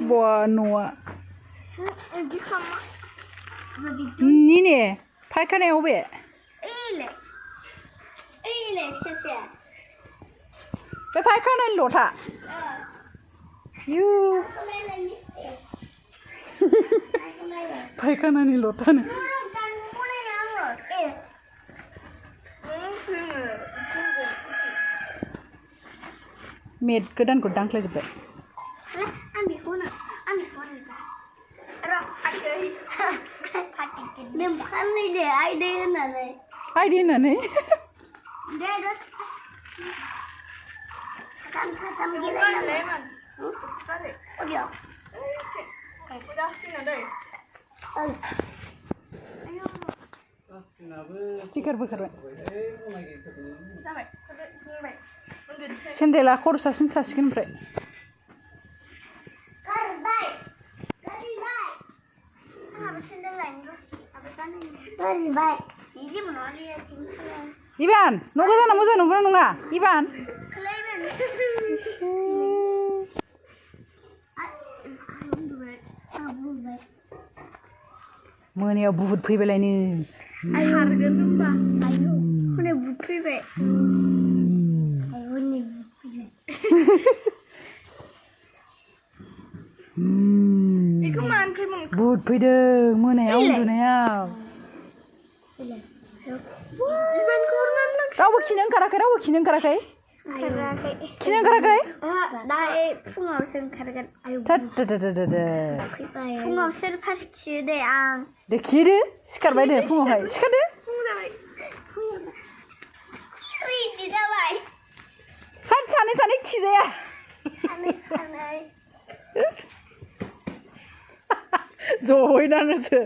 Bawa Noah. Ni nih, Faikhanaya obe. Faikhanaya lota. You. Faikhanaya lota nih. Made kedan kodang kelaj be. Idea nane. Stiker bekerja. Sendela korsa sensa skin pre. Iban, nunggu sana, nunggu. Iban. Mana ya buat pui belai ni? Ayo harga tumpah. Ayo, mana buat pui be? Ayo ni buat pui. Iku mana pui mung? Buat pui deh, mana ya undu na ya? Iban korban nak. Kau kinang karakai? Kinang karakai? Dah pungaw sen karakan. Ayo. Tada. Pungaw sen pas kiri ang. Dek kiri? Sikar bay deh, pungaw hai. Sikar deh? Wih, tidak baik. Han sana kiri ya. Sana. Joy nana tu.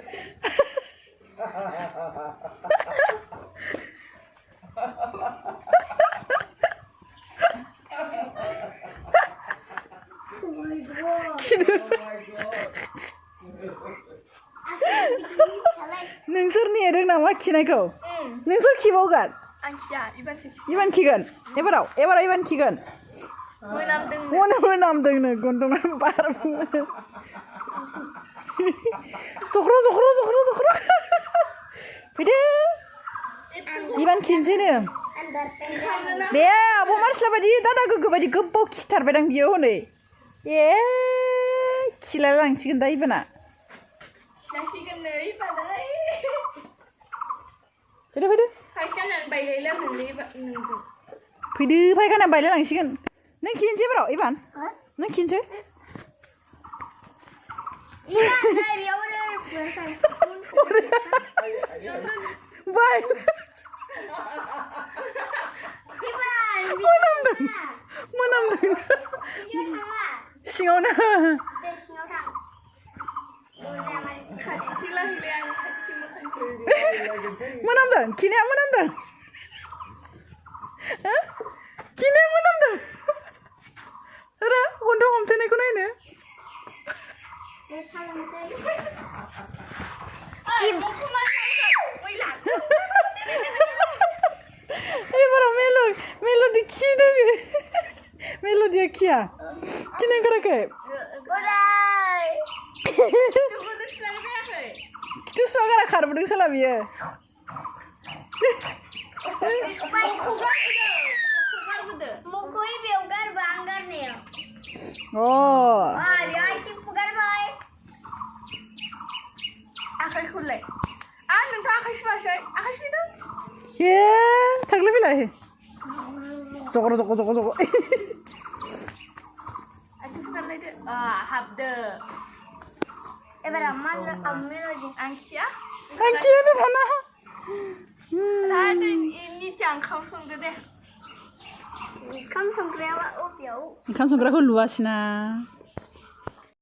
Nengser ni ada nama kini kau. Nengser kibau kan? Iban kigan. Ebarau Iban kigan. Mwnamw nih gondong nampak. Zokro. Pide. Iban kinse nih. Dia, abu marslah badi, dah badi gebok kitar bedang bio nih. Kilalang chicken dah Ibana. Pide. Faikana bailai lah Pide Faikana bailai lang chicken. Neng kinse bro, Iban? Neng kinse? Iban, dia udah Bye. Mwnamw. Singaw na. Mwnamw. Kini mwnamw. Kini mwnamw. Ada kondo homte ne kunai ne. Melo di kini ni. Melo dia kia. Kini karakai. Godai. Kita suara kar berdeng salam ya. Mukoi biogar banggar ni. Oh. Dia cik pugar bay. Akai kulai. Nung tak akai sebasai. Akai itu? Tak lebih lah. Zokro. Aduh sudah lagi. Habde. Beramal ambil lagi angkia. Angkia ni mana? Ada ini jangkau sungguh deh. Kamu sungguh apa? Oh, biau. Kamu sungguh aku luas na.